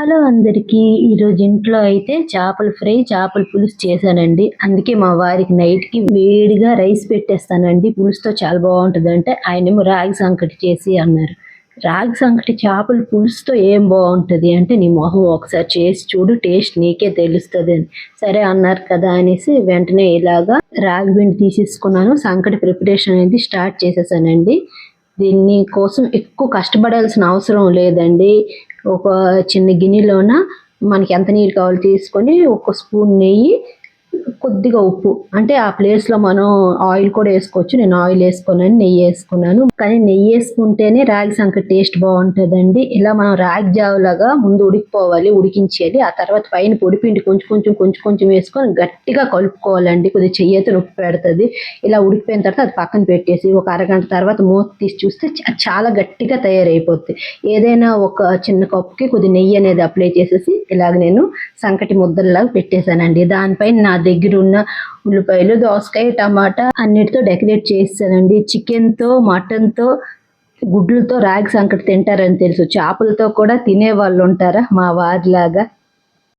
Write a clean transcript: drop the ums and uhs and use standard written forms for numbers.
Hello అందరికీ. ఈరోజు ఇంట్లో అయితే చేపల ఫ్రై, చేపల పులుసు చేశానండి. అందుకే మా వారికి నైట్‌కి వేడిగా రైస్ పెట్టేస్తానండి. పులుసుతో చాలా బావుంటదంటే, ఆయనేమో రాగి సంకటి చేసి అన్నారు. రాగి సంకటి చేపల పులుసుతో ఏం బావుంటది అంటే, నీ మొహం ఒకసారి చేసి చూడు టేస్ట్ నీకే తెలుస్తదని. సరే అన్నారు కదా అనేసి వెంటనే ఇలాగా రాగి పిండి తీసేసుకున్నాను. సంకటి ప్రిపరేషన్ అనేది స్టార్ట్ చేసేసానండి. దీన్ని కోసం ఎక్కువ కష్టపడాల్సిన అవసరం లేదండి. ఒక చిన్న గిన్నెలోన మనకి ఎంత నీళ్ళు కావాలో తీసుకొని ఒక స్పూన్ నెయ్యి, కొద్దిగా ఉప్పు, అంటే ఆ ప్లేస్లో మనం ఆయిల్ కూడా వేసుకోవచ్చు. నేను ఆయిల్ వేసుకోనని నెయ్యి వేసుకున్నాను. కానీ నెయ్యి వేసుకుంటేనే రాగి సంకటి టేస్ట్ బాగుంటుందండి. ఇలా మనం రాగి జావలాగా ముందు ఉడికించేయాలి. ఆ తర్వాత పైన పొడిపిండి కొంచెం కొంచెం వేసుకొని గట్టిగా కలుపుకోవాలండి. కొద్దిగా చెయ్యి అయితే నొప్పి పెడుతుంది. ఇలా ఉడికిపోయిన తర్వాత అది పక్కన పెట్టేసి ఒక అరగంట తర్వాత మూత తీసి చూస్తే చాలా గట్టిగా తయారైపోద్ది. ఏదైనా ఒక చిన్న కప్పుకి కొద్ది నెయ్యి అనేది అప్లై చేసేసి ఇలాగ నేను సంకటి ముద్దల్లాగా పెట్టేశానండి. దానిపైన నా దగ్గర ఉన్న ఉల్లిపాయలు, దోసకాయ, టమాటా అన్నిటితో డెకరేట్ చేసానండి. చికెన్తో, మటన్తో, గుడ్లతో రాగి సంకటి తింటారని తెలుసు. చేపలతో కూడా తినే వాళ్ళు ఉంటారా మా వారిలాగా?